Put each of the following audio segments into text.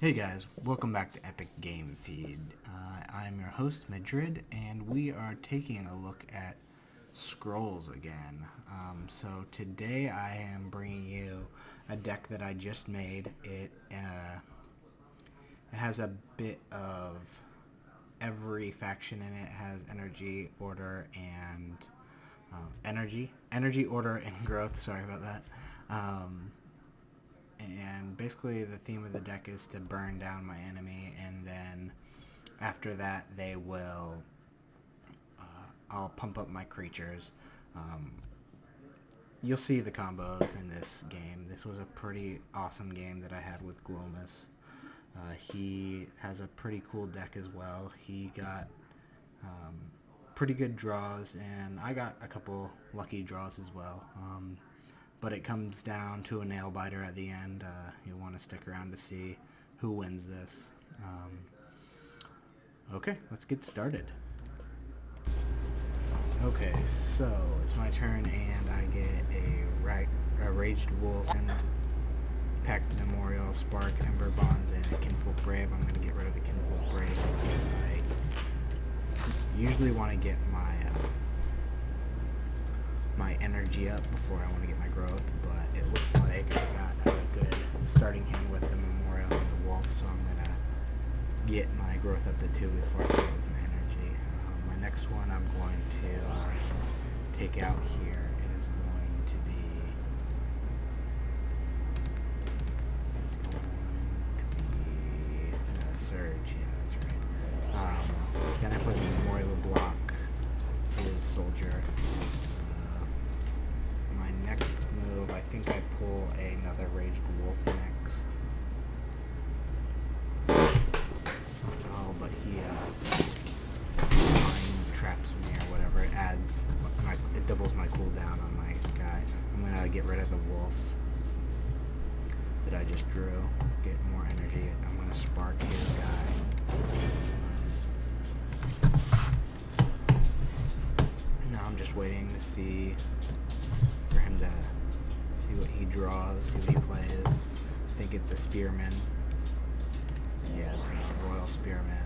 Hey guys, welcome back to Epic Game Feed. I'm your host, Madrid, and we are taking a look at scrolls again. So today I am bringing you a deck that I just made. It has a bit of every faction in it. It has energy, order, and energy, order, and growth. Sorry about that. And basically the theme of the deck is to burn down my enemy, and then after that they will I'll pump up my creatures. You'll see the combos in this game. This was a pretty awesome game that I had with Glowmus. He has a pretty cool deck as well. He got pretty good draws, and I got a couple lucky draws as well. But it comes down to a nail biter at the end. You'll want to stick around to see who wins this. Okay, let's get started. Okay, so it's my turn, and I get a Raged Wolf and Pact Memorial, Spark, Ember Bonds, and a Kinfolk Brave. I'm going to get rid of the Kinfolk Brave because I usually want to get my energy up before I want to get my growth, but it looks like I got a good starting hand with the Memorial and the Wolf, so I'm going to get my growth up to 2 before I start with my energy. My next one I'm going to take out here is going to be Surge. Yeah, that's right. Then I put the Memorial block his Soldier. My next move, I think I pull another Raged Wolf next. Oh, but he mind traps me or whatever. It doubles my cooldown on my guy. I'm gonna get rid of the wolf that I just drew. Get more energy. I'm gonna spark his guy. Now I'm just waiting to see for him to see what he draws, see what he plays. I think it's a Spearman. Yeah, it's a Royal Spearman.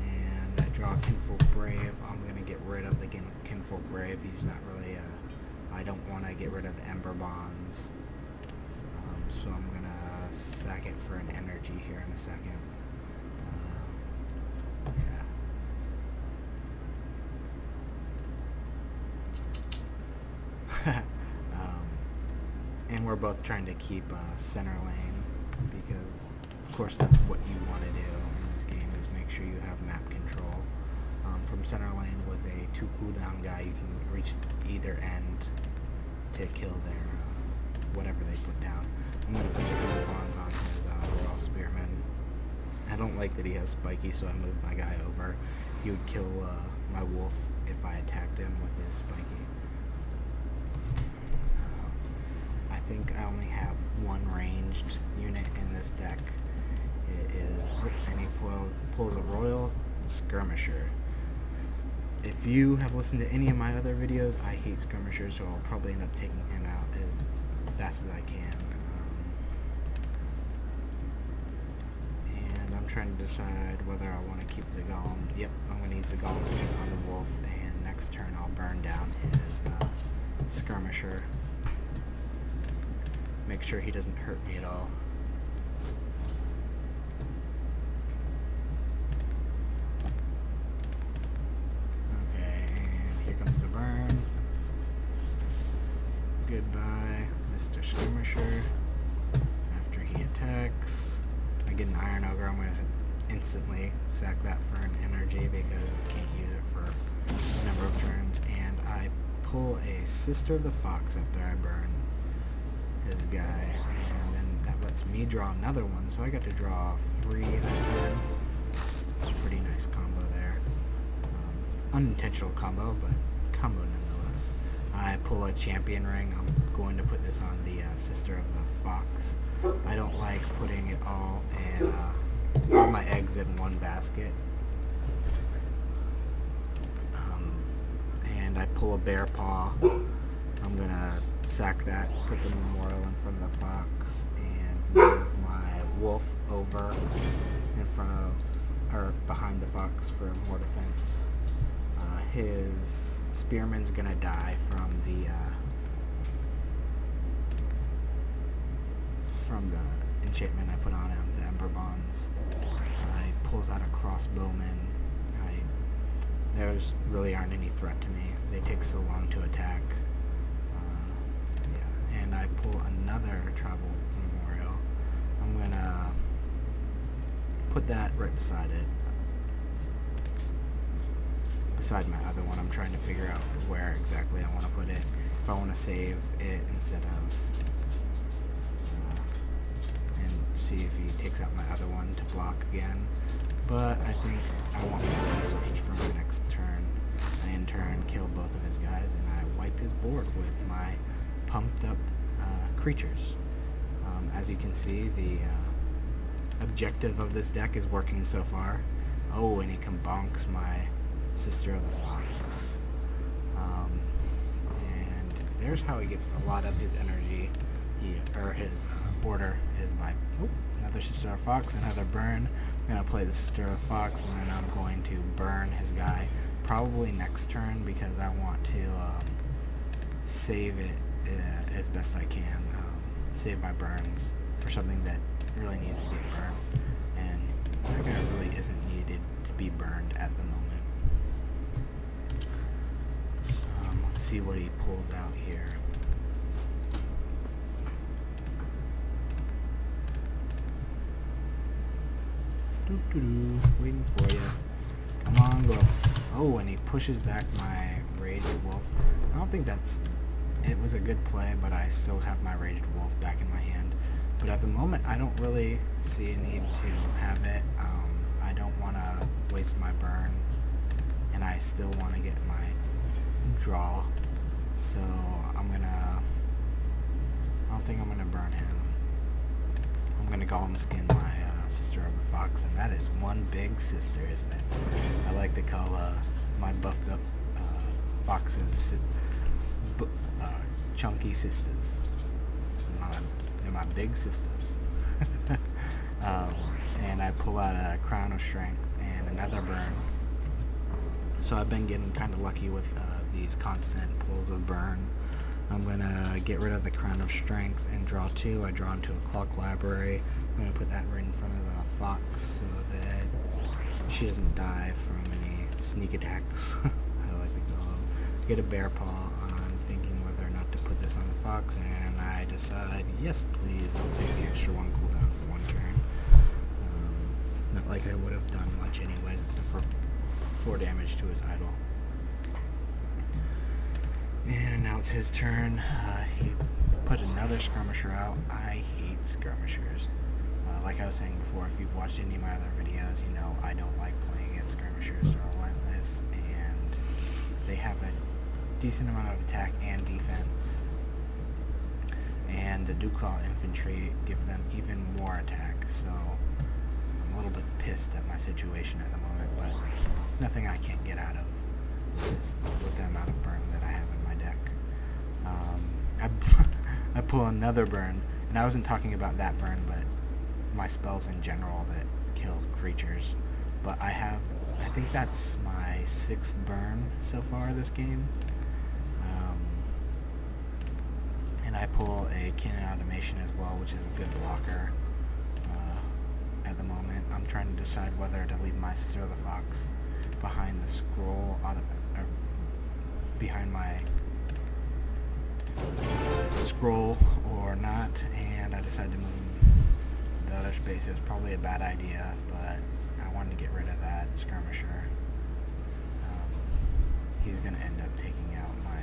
And I draw Kinfolk Brave. I'm going to get rid of the Kinfolk Brave. He's not really I don't want to get rid of the Ember Bonds. So I'm going to sack it for an energy here in a second. And we're both trying to keep center lane, because of course that's what you want to do in this game, is make sure you have map control. From center lane with a 2 cooldown guy, you can reach either end to kill their whatever they put down. I'm going to put the Ember Bonds on his Royal Spearman. I don't like that he has spiky, so I moved my guy over. He would kill my wolf if I attacked him with his spiky. I think I only have one ranged unit in this deck. It is, and he pulls a Royal Skirmisher. If you have listened to any of my other videos, I hate skirmishers, so I'll probably end up taking him out as fast as I can. And I'm trying to decide whether I want to keep the Golem. Yep, I'm going to use the Golem skin on the Wolf, and next turn I'll burn down his Skirmisher. Make sure he doesn't hurt me at all. Okay, and here comes the burn. Goodbye, Mr. Skirmisher. After he attacks, I get an Iron Ogre. I'm going to instantly sack that for an energy because I can't use it for a number of turns. And I pull a Sister of the Fox after I burn his guy, and then that lets me draw another one, so I got to draw 3 that turn. It's a pretty nice combo there. Unintentional combo, but combo nonetheless. I pull a Champion Ring. I'm going to put this on the Sister of the Fox. I don't like putting it all my eggs in one basket. And I pull a Bear Paw. I'm gonna sack that, put the Memorial in front of the Fox, and front of, or behind the fox for more defense. His spearman's gonna die from the enchantment I put on him, the Ember Bonds. He pulls out a crossbowman. There's really aren't any threat to me. They take so long to attack. Yeah, and I pull another Travel Memorial. I'm gonna put that right beside it. Beside my other one, I'm trying to figure out where exactly I want to put it. If I want to save it instead of and see if he takes out my other one to block again. But I think I want more resources for my next turn. I in turn kill both of his guys and I wipe his board with my pumped up creatures. As you can see, the objective of this deck is working so far. Oh, and he bonks my Sister of the Fox. And there's how he gets a lot of his energy, his border is by another Sister of the Fox, another burn. I'm going to play the Sister of the Fox, and then I'm going to burn his guy probably next turn because I want to save it as best I can. Save my burns for something that really needs to get burned, and that guy really isn't needed to be burned at the moment. Let's see what he pulls out here. Waiting for you. Come on, Glowmus. Oh, and he pushes back my Raged Wolf. I don't think it was a good play, but I still have my Raged Wolf back in my hand. But at the moment, I don't really see a need to have it. I don't want to waste my burn, and I still want to get my draw. So I don't think I'm gonna burn him. I'm gonna Golem Skin my Sister of the Fox, and that is one big sister, isn't it? I like to call my buffed up foxes chunky sisters. They're my big sisters. And I pull out a Crown of Strength and another burn. So I've been getting kind of lucky with these constant pulls of burn. I'm going to get rid of the Crown of Strength and draw 2. I draw into a Clock Library. I'm going to put that right in front of the fox so that she doesn't die from any sneak attacks. I like to go get a Bear Paw. I'm thinking whether or not to put this on the fox, and I decide, yes please, I'll take the extra 1 cooldown for 1 turn. Not like I would have done much anyways, except for 4 damage to his idol. And now it's his turn. He put another skirmisher out. I hate skirmishers. Like I was saying before, if you've watched any of my other videos, you know I don't like playing against skirmishers. They're relentless, and they have a decent amount of attack and defense. And the Ducal infantry give them even more attack, so I'm a little bit pissed at my situation at the moment, but nothing I can't get out of with the amount of burn that I have in my deck. I pull another burn, and I wasn't talking about that burn, but my spells in general that kill creatures. But I think that's my 6th burn so far this game. And I pull a Cannon Automation as well, which is a good blocker. At the moment, I'm trying to decide whether to leave my Sister of the Fox behind the scroll, behind my scroll or not, and I decided to move the other space. It was probably a bad idea, but I wanted to get rid of that skirmisher. He's going to end up taking out my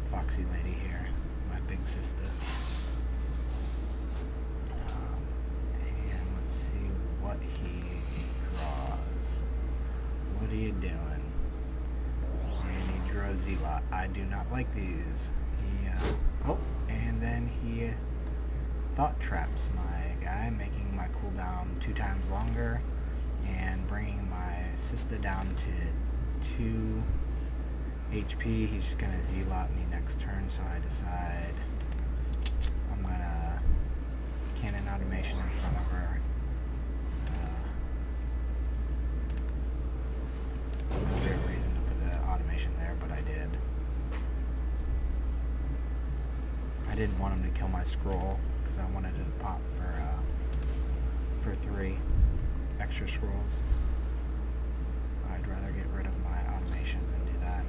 foxy lady here, my big sister. And let's see what he draws. What are you doing? And he draws Zealot. I do not like these. And then he thought traps my guy, making my cooldown 2 times longer and bringing my sister down to 2 HP. He's just gonna Zealot me next turn, so I decide I'm gonna Cannon Automation in front of her. didn't want him to kill my scroll because I wanted it to pop for 3 extra scrolls. I'd rather get rid of my automation than do that,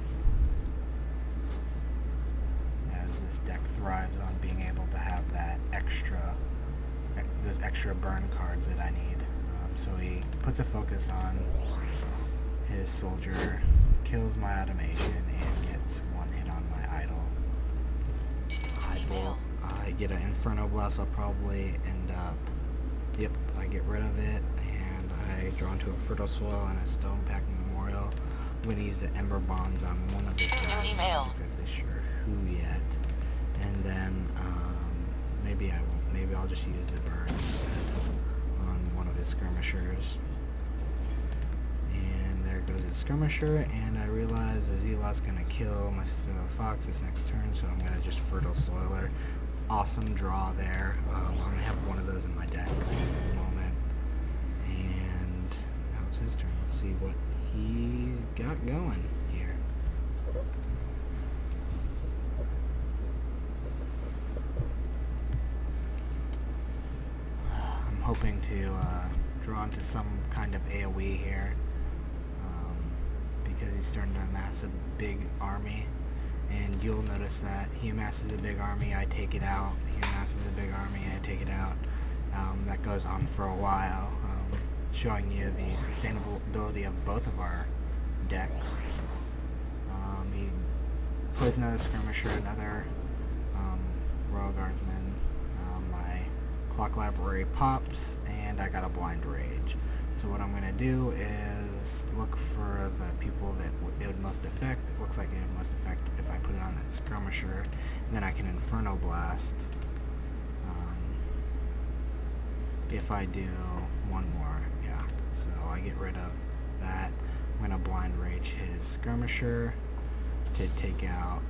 as this deck thrives on being able to have that those extra burn cards that I need. So he puts a focus on his soldier, kills my automation, and gets 1 hit on my idol. I get an Inferno Blast. I'll probably end up, yep, I get rid of it, and I draw into a Fertile Soil and a Stone Packing Memorial. I'm going to use the Ember Bonds on one of his guys. I'm not exactly sure who yet. And then maybe I won't. Maybe I'll just use the burn instead on one of his skirmishers. And there goes his skirmisher, and I realize the Zealot's going to kill my Sister of the Fox this next turn, so I'm going to just Fertile Soiler. Awesome draw there. I'm going to have one of those in my deck at the moment. And now it's his turn. Let's see what he got going here. I'm hoping to draw into some kind of AoE here, because he's starting to amass a big army. And you'll notice that he amasses a big army, I take it out. He amasses a big army, I take it out. That goes on for a while, showing you the sustainability of both of our decks. He plays another skirmisher, another Royal Guardsman. My Clock Library pops, and I got a Blind Rage. So what I'm going to do is look for the people that it would most affect. It looks like it would most affect if I put it on that skirmisher, and then I can Inferno Blast if I do one more. Yeah, so I get rid of that. I'm going to Blind Rage his skirmisher to take out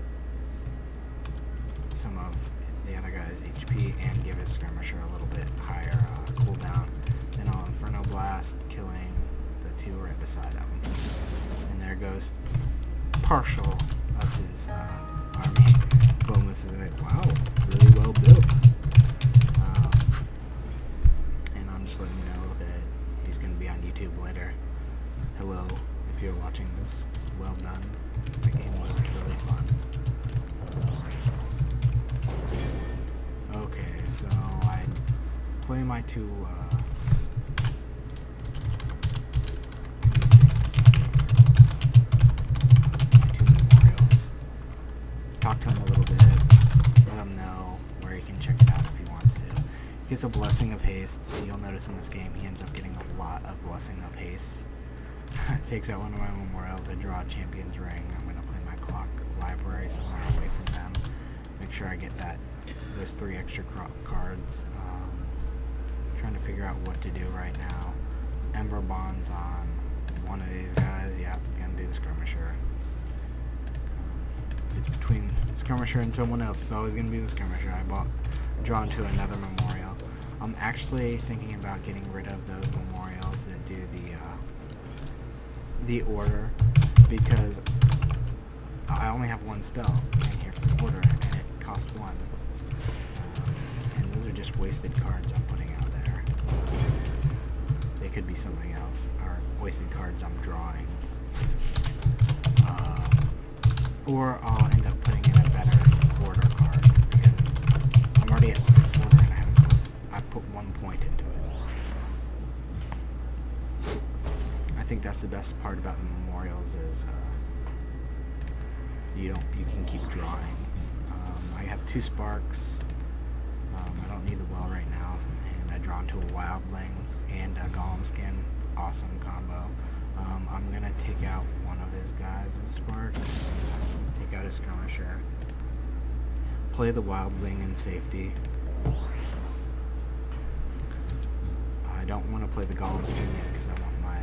some of the other guy's HP and give his skirmisher a little bit higher cooldown. Then I'll Inferno Blast, killing the 2 right beside him. And there goes partial of his army. Glowmus is like, wow, really well built. And I'm just letting you know that he's going to be on YouTube later. Hello, if you're watching this, well done. The game was really fun. Okay, so I play my 2 memorials. Talk to him a little bit, let him know where he can check it out if he wants to. He gets a Blessing of Haste. You'll notice in this game he ends up getting a lot of Blessing of Haste. Takes out one of my memorials. I draw a Champion's Ring. I'm going to play my Clock Library somewhere away from them. Make sure I get those 3 extra cards. Trying to figure out what to do right now. Ember Bonds on one of these guys. Yeah, gonna do the skirmisher. If it's between the skirmisher and someone else, it's always gonna be the skirmisher. Drawn to another memorial. I'm actually thinking about getting rid of those memorials that do the order, because I only have 1 spell in here for the order, and it costs 1. And those are just wasted cards I'm putting out there. They could be something else, or wasted cards I'm drawing. Or I'll end up putting in a better order card, because I'm already at 6 order and I put 1 point into it. I think that's the best part about the memorials is you can keep drawing. I have 2 sparks. I don't need the well right now, and I draw into a Wildling and a Golem Skin. Awesome combo. I'm gonna take out one of his guys with spark. Take out his skirmisher. Play the Wildling in safety. I don't want to play the Golem Skin yet because I want my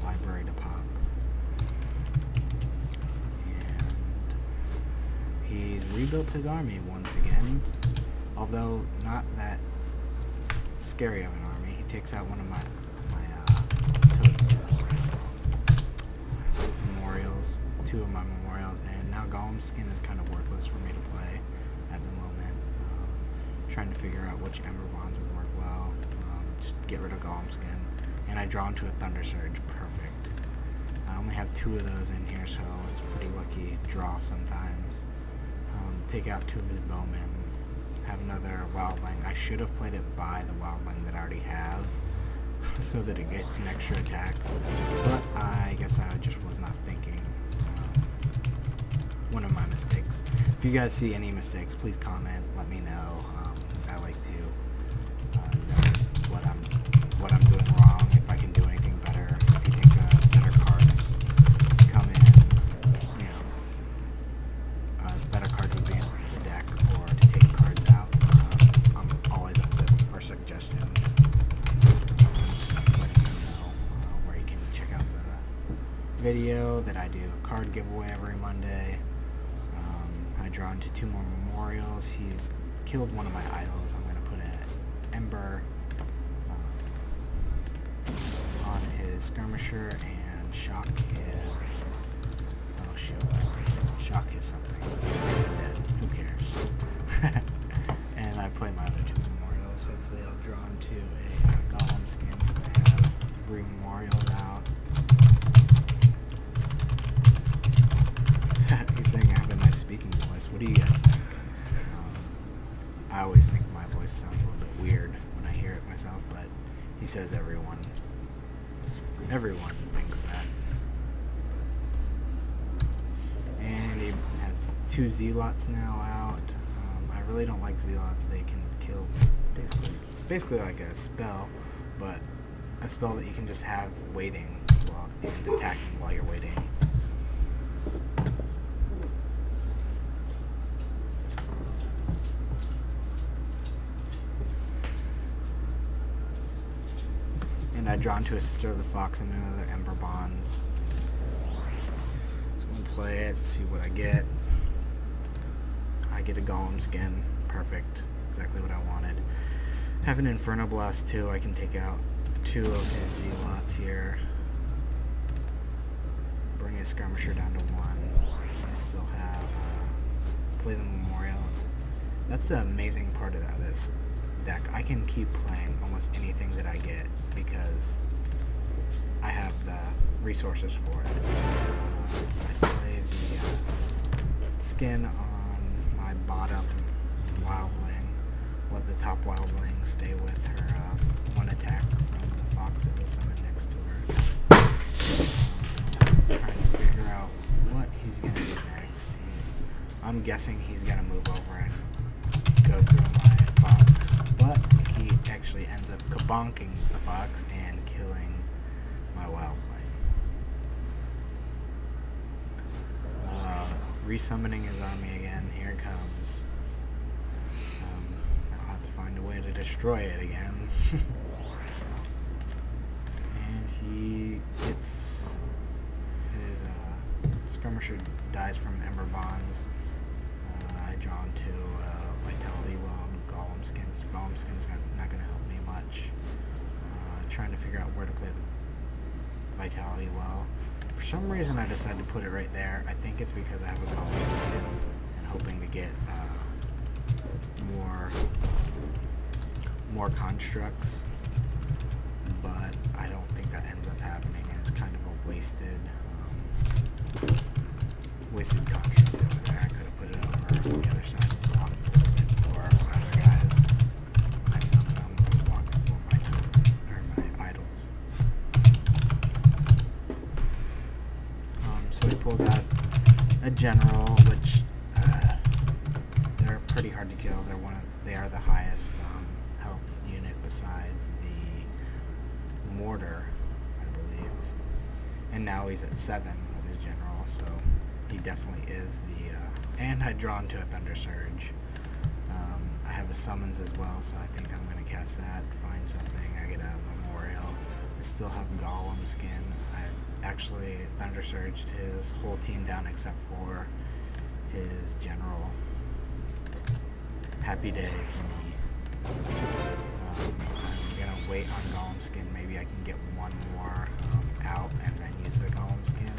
library to pop. And he's rebuilt his army once again, although not that scary of an army. He takes out one of my memorials, 2 of my memorials, and now Golem Skin is kind of worthless for me to play at the moment. Trying to figure out which Ember Bonds would work well. Just get rid of Golem Skin. And I draw into a Thunder Surge. Perfect. I only have 2 of those in here, so it's pretty lucky draw sometimes. Take out 2 of his Bowmen. Have another Wildling. I should have played it by the Wildling that I already have, so that it gets an extra attack. But I guess I just was not thinking. One of my mistakes. If you guys see any mistakes, please comment. Let me know. I like to know what I'm doing wrong. If I can do anything better. If you think better cards come in, you know, better cards would be in the deck, or to take cards out. I'm always up for suggestions. Just letting you know where you can check out the video that I do a card giveaway every Monday. I draw into 2 more memorials. He's killed one of my idols. I'm going to put an Ember on his Skirmisher and shock his... Oh shoot, shock his something. He's dead. Who cares? And I play my other 2 memorials. Hopefully I'll draw into a Golem Skin because I have 3 memorials out. He's saying I have a nice speaking voice. What do you guys think? I always think my voice sounds a little bit weird when I hear it myself, but he says everyone thinks that. And he has 2 Zealots now out. I really don't like Zealots. They can kill it's basically like a spell, but a spell that you can just have waiting and attacking while you're waiting. And I draw into a Sister of the Fox and another Ember Bonds. So I'm going to play it, see what I get. I get a Golem Skin. Perfect. Exactly what I wanted. Have an Inferno Blast too. I can take out 2 of his Zealots here. Bring his Skirmisher down to 1. I still have play the Memorial. That's the amazing part of this deck. I can keep playing almost anything that I get because I have the resources for it. I play the skin on my bottom Wildling. Let the top Wildling stay with her 1 attack from the fox that was summoned next to her. Trying to figure out what he's going to do next. I'm guessing he's going to move over and go through my fox, but he actually ends up kabonking the fox and killing my Wildling. Resummoning his army again. Here it comes. I'll have to find a way to destroy it again. And he gets his Skirmisher dies from Ember Bonds. I draw into Vitality Well and Golem Skins. Golem Skins not going to help me much. Trying to figure out where to play the Vitality Well. For some reason I decided to put it right there. I think it's because I have a Golem Skin and hoping to get more constructs. But I don't think that ends up happening, and it's kind of a wasted construct over there. I could have put it over the other side of the block a little bit for other guys. When I summon them, I block for my idols. So he pulls out a general, which they're pretty hard to kill. They are the highest health unit besides the mortar, I believe. And now he's at 7 with his general, so he definitely is the... and I draw into a Thunder Surge. I have a summons as well, so I think I'm going to cast that, find something. I get a memorial. I still have Golem Skin. I actually Thunder Surged his whole team down except for his general. Happy day for me. I'm going to wait on Golem Skin. Maybe I can get 1 more out and then use the Golem Skin.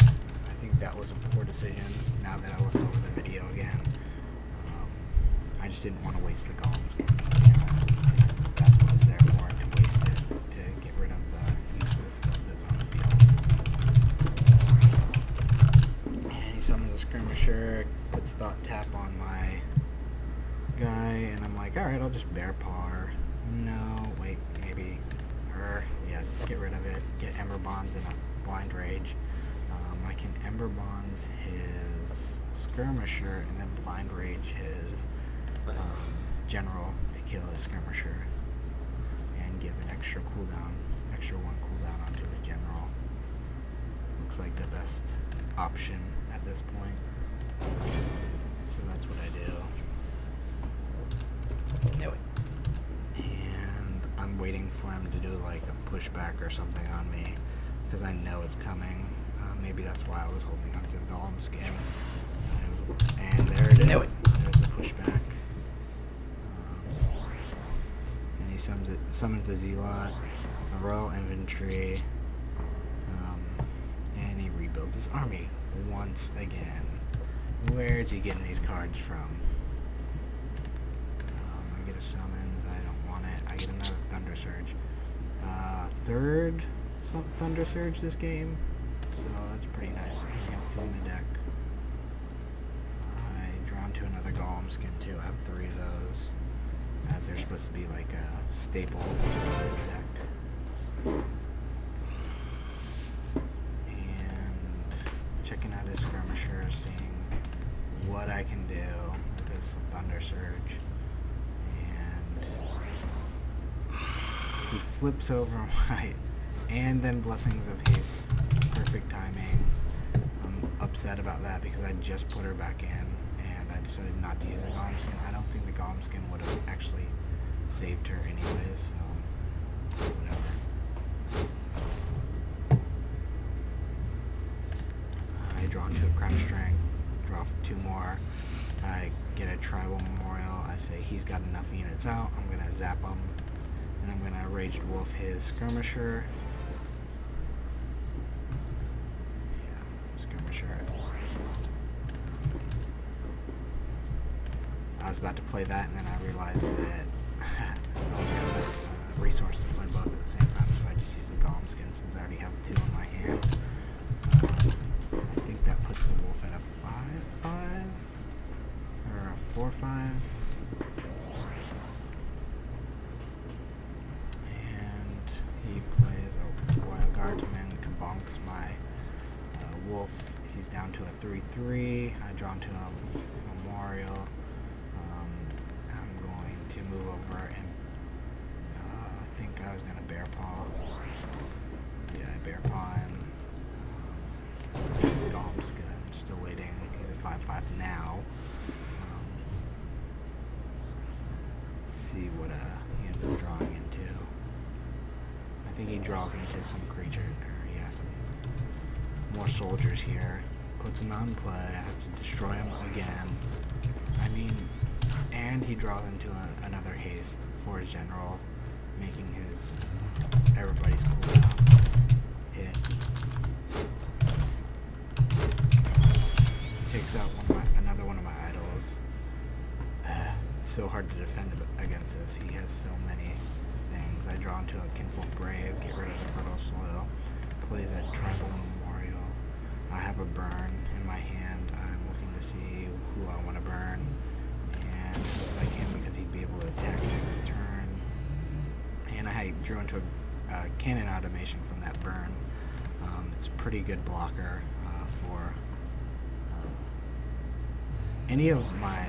I think that was a poor decision now that I look over the video again. just didn't want to waste the golem skin. That's what it's there for, to waste it, to get rid of the useless stuff that's on the field. And he summons a skirmisher, puts Thought Tap on my guy, and I'm like, alright, I'll just Bear Paw her. No, wait, maybe her. Yeah, get rid of it. Get Ember Bonds and a Blind Rage. I can Ember Bonds his skirmisher and then Blind Rage his general to kill his skirmisher and give an extra one cooldown onto his general. Looks like the best option at this point. So that's what I do. Knew it. And I'm waiting for him to do like a pushback or something on me because I know it's coming. Maybe that's why I was holding onto the golem skin. And there it is. There's the pushback. And he summons a Zealot, a Royal Infantry, and he rebuilds his army once again. Where's he getting these cards from? I get a summons, I don't want it. I get another Thunder Surge. Third Thunder Surge this game. So that's pretty nice. I have 2 in the deck. I draw into another Golem skin too. I have 3 of those, as they're supposed to be like a staple in this deck. And checking out his skirmisher, seeing what I can do with this Thunder Surge. And he flips over my, and then Blessings of Haste. Perfect timing. I'm upset about that because I just put her back in and I decided not to use a Golem skin. I don't think the Golem skin would have actually saved her anyways, so whatever. I draw into a Crown of Strength, draw 2 more. I get a Tribal Memorial. I say he's got enough units out. I'm going to zap him. And I'm going to Raged Wolf his Skirmisher. I was about to play that, and then I realized that I don't have enough resources to play both at the same time, so I just use the Golem skin since I already have 2 in my hand. I think that puts the wolf at a 5/5 or a 4/5. And he plays a Royal Guardsman, kabonks my wolf. He's down to a 3/3. I draw into a Memorial. I'm going to move over and I think I was going to Bear Paw. Yeah, I Bear Paw him. Golem skin. I'm still waiting. He's a 5/5 now. Let's see what he ends up drawing into. I think he draws into some creature, or yeah, some more soldiers here. Puts him out in play. I have to destroy him again. I mean, and he draws into another haste for his general, making his everybody's cooldown hit. Takes out another one of my idols. It's so hard to defend against this. He has so many things. I draw into a Kinfolk Brave, get rid of the Fertile Soil. Plays a Tribal Memorial. I have a burn in my hand. I'm looking to see who I want to burn. And it looks like him because he'd be able to attack next turn. And I drew into a cannon automation from that burn. It's a pretty good blocker for any of my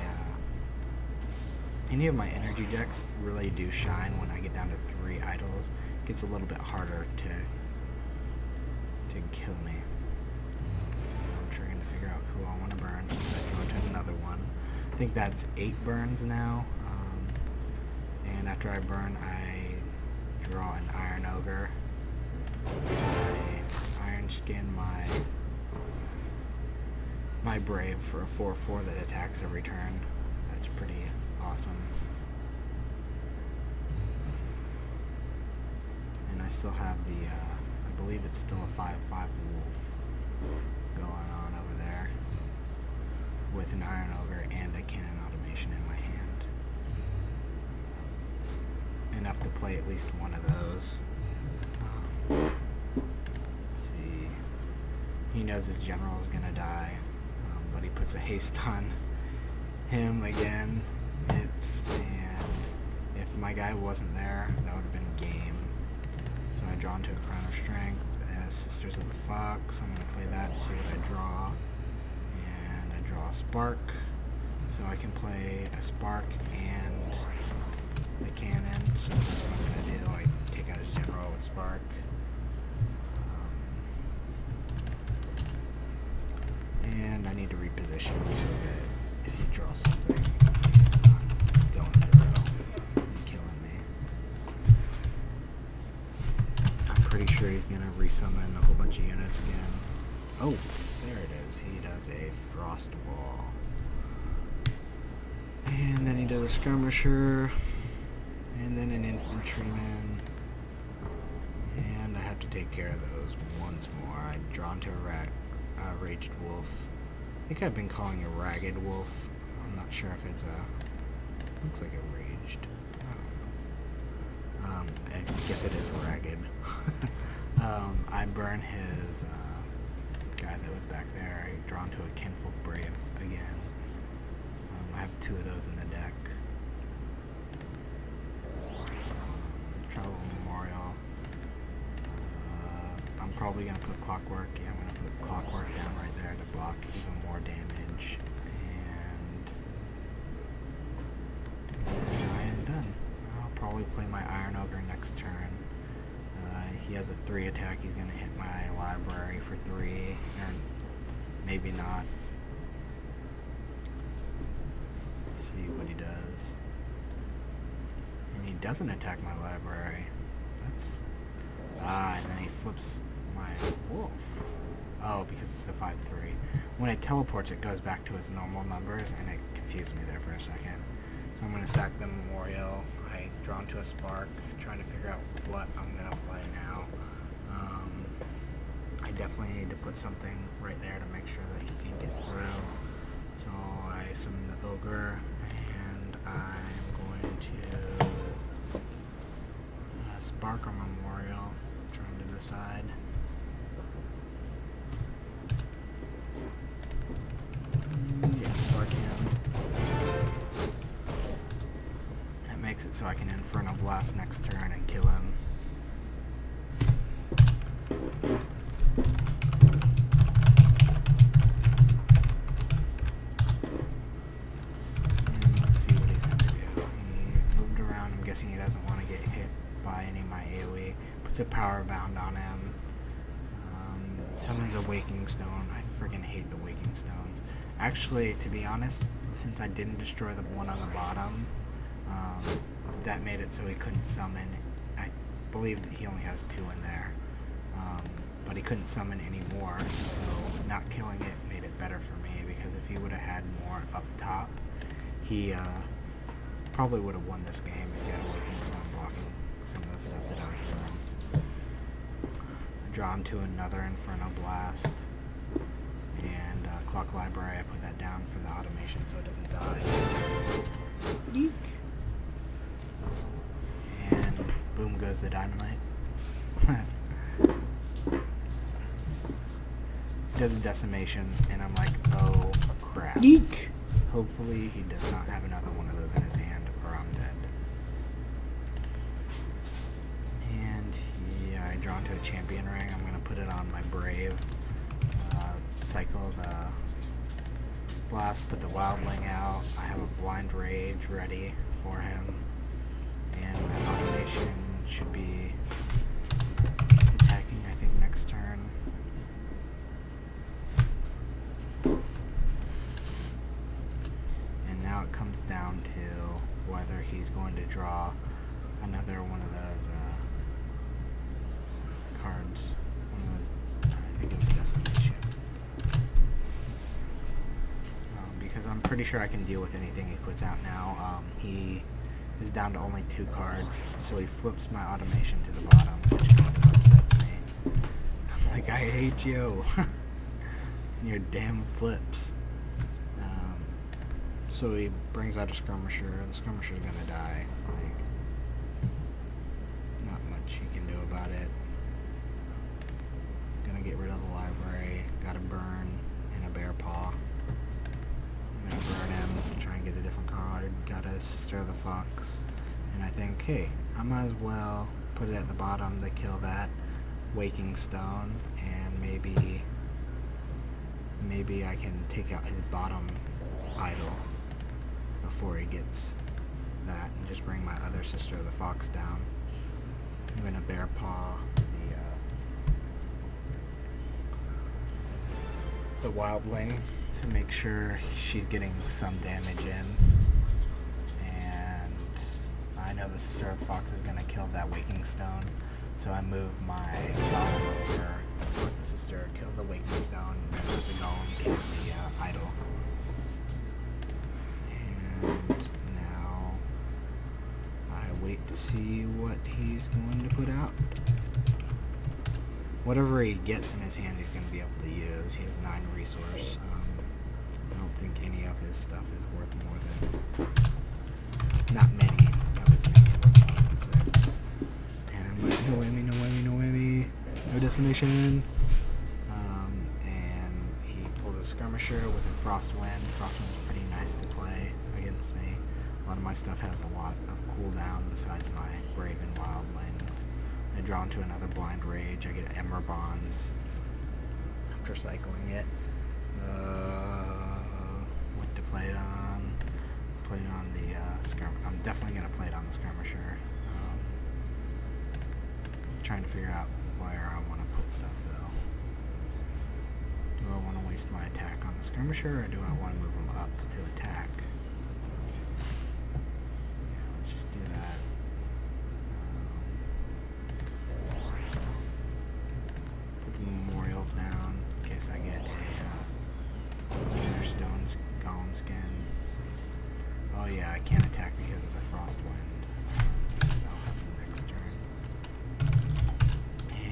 energy decks. Really do shine when I get down to 3 idols. It gets a little bit harder to kill me. I'm trying to figure out who I want to burn. So I draw to another one. I think that's 8 burns now. And after I burn, I draw an Iron Ogre. I Iron Skin my Brave for a 4/4 that attacks every turn. That's pretty awesome. And I still have the I believe it's still a 5/5 wolf going on over there with an Iron Ogre and a cannon automation in my hand. have to play at least one of those. Let's see. He knows his general is gonna die, but he puts a haste on him again. And if my guy wasn't there, that would have been game. So I draw into a Crown of Strength as Sisters of the Fox. I'm going to play that to see what I draw. And I draw a Spark. So I can play a Spark and the cannon. So that's what I'm going to do. I take out his general with Spark. And I need to reposition so that if he draws something, he's not going through and killing me. I'm pretty sure he's going to resummon a whole bunch of units again. Oh, there it is. He does a Frost Wall. And then he does a Skirmisher. And then an Infantryman. And I have to take care of those once more. I draw into a Raged Wolf. I think I've been calling a Ragged Wolf. I'm not sure if it's a... looks like a Raged. I don't know. I guess it is Ragged. I burn his guy that was back there. I draw into a Kinfolk Brave again. I have 2 of those in the deck. Travel Memorial. I'm probably going to put Clockwork. Yeah, I'm going to put Clockwork down right there to block even more damage. And I am done. I'll probably play my Iron Ogre next turn. He has a 3 attack. He's going to hit my library for 3. Or maybe not. Let's see what he does. And he doesn't attack my library. That's... and then he flips my wolf. Oh, because it's a 5-3. When it teleports, it goes back to its normal numbers, and it confused me there for a second. So I'm going to sack the Memorial. I draw into a Spark, trying to figure out what I'm going to play now. I definitely need to put something right there to make sure that he can get through. So I summon the Ogre, and I'm going to Spark or Memorial, trying to decide. Yeah, Spark him. That makes it so I can Inferno Blast next turn and kill him. And let's see what he's going to do. He moved around. I'm guessing he doesn't want to get hit by any of my AoE. Puts a Power Bound on him. Summons a Waking Stone. I friggin' hate the Waking Stones. Actually, to be honest, since I didn't destroy the one on the bottom, that made it so he couldn't summon. I believe that he only has 2 in there, but he couldn't summon any more, so not killing it made it better for me, because if he would have had more up top, he probably would have won this game if he had a Waking Stone blocking some of the stuff that I was doing. I draw him to another Inferno Blast, and Clock Library, I put that down for the automation so it doesn't die. Eek. And boom goes the dynamite. Does a decimation, and I'm like, oh crap. Eek. Hopefully he does not have another one of those in his hand, or I'm dead. And yeah, I draw into a Champion Ring. I'm going to put it on my Brave. Cycle the Blast, put the Wildling out. I have a Blind Rage ready for him. And my automation should be attacking, I think, next turn. And now it comes down to whether he's going to draw another one of those cards. One of those, I think it was Decimation. Because I'm pretty sure I can deal with anything he puts out now. He is down to only 2 cards, so he flips my automation to the bottom, which kind of upsets me. I'm like, I hate you. Your damn flips. So he brings out a Skirmisher. The Skirmisher's gonna die. Like, much you can do about it. Gonna get rid of the library. Got a burn and a bear paw. I'm gonna burn him, try and get a different card. Got a Sister of the Fox. And I think, hey, I might as well put it at the bottom to kill that Waking Stone, and maybe I can take out his bottom idol before he gets that, and just bring my other Sister of the Fox down. I'm gonna bear paw the wildling to make sure she's getting some damage in, and I know the Sister of the Fox is gonna kill that Waking Stone, so I move my golem over, let the sister kill the Waking Stone, and then let the golem kill the idol. And now I wait to see what he's going to put out. Whatever he gets in his hand, he's going to be able to use. He has 9 resource. I don't think any of his stuff is worth more than... Not many of his things are worth more than 6. And I'm like, no whammy, no whammy, no whammy. No decimation. And he pulled a Skirmisher with a Frostwind. Frostwind's pretty nice to play against me. A lot of my stuff has a lot of cooldown besides my Brave and Wildlings. I draw into another Blind Rage. I get Ember Bonds after cycling it. What to play it on? Play it on the Skirmisher. I'm definitely going to play it on the Skirmisher. Trying to figure out where I want to put stuff though. Do I want to waste my attack on the Skirmisher, or do I want to move him up to attack? Yeah, let's just do that. Put the memorials down in case I get a Stone Golem skin. Oh yeah, I can't attack because of the Frostwind. That'll happen next turn.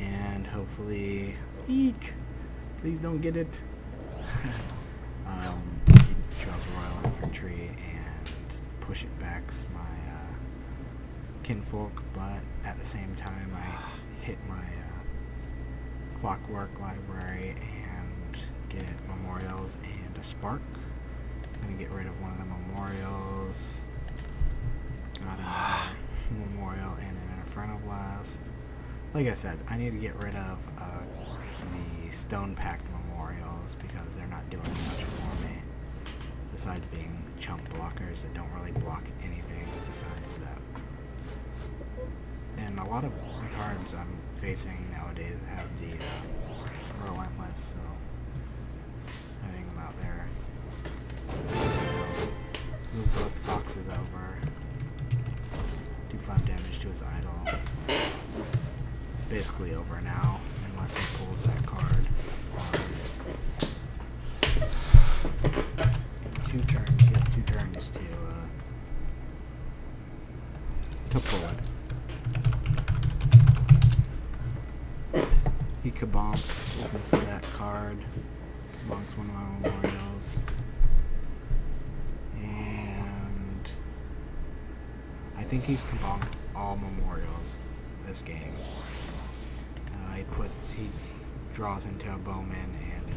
And hopefully, eek! Please don't get it. He draws Royal Infantry and push it backs my kinfolk, but at the same time I hit my Clockwork Library and get memorials and a spark. I'm gonna get rid of one of the memorials. Got another memorial and an Inferno Blast. Like I said, I need to get rid of the Stone Pact memorials because they're not doing much for me. Besides being chump blockers that don't really block anything besides that. And a lot of the cards I'm facing nowadays have the Relentless, so having them out there. Move both foxes over. Do 5 damage to his idol. It's basically over now, unless he pulls that card. In 2 turns, he has 2 turns to pull it. He kabonks looking for that card. Kabonks one of my memorials. And I think he's kabonked all memorials this game. He draws into a bowman and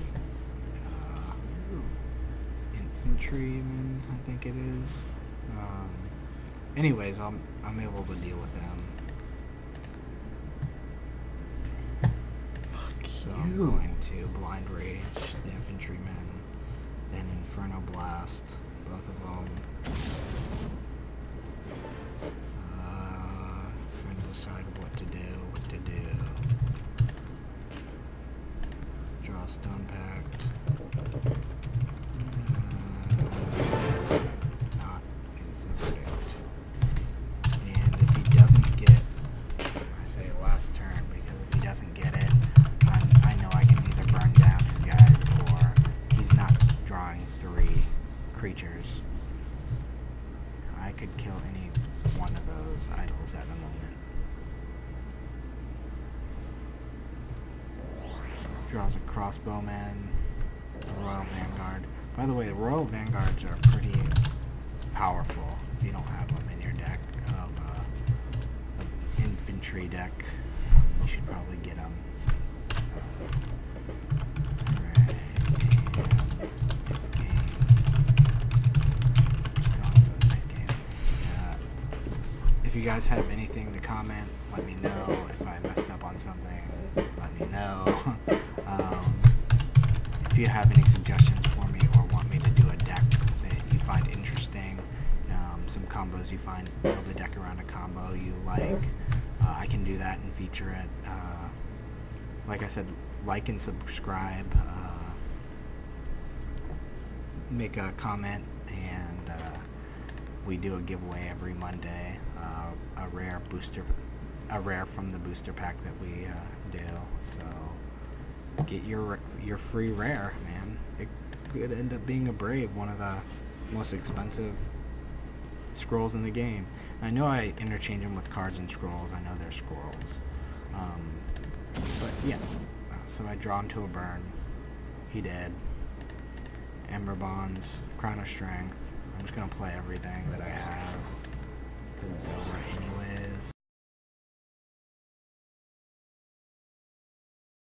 infantryman, I think it is. Anyways, I'm able to deal with them. So I'm going to Blind Rage the infantryman, then Inferno Blast both of them. Trying to decide what to do. Draw Stone Pact. Not is the verdict. And if he doesn't get, I say last turn, because if he doesn't get it, I know I can either burn down his guys or he's not drawing 3 creatures. I could kill any one of those idols at the moment. Draws a crossbowman, a Royal Vanguard. By the way, the Royal Vanguards are pretty powerful if you don't have them in your deck of infantry. tree deck. You should probably get them. Alright, and it's game. Still on those nice game. If you guys have anything to comment, let me know. If I messed up on something, let me know. If you have any suggestions for me or want me to do a deck that you find interesting, some combos you find, build a deck around a combo you like, I can do that and feature it. Like I said, like and subscribe, make a comment, and we do a giveaway every Monday, a rare from the booster pack that we do. So get your free rare, man. It could end up being a Brave, one of the most expensive scrolls in the game. I know I interchange them with cards and scrolls. I know they're scrolls. But yeah, so I draw him to a burn. He did. Ember Bonds, Crown of Strength. I'm just going to play everything that I have because it's over anyways.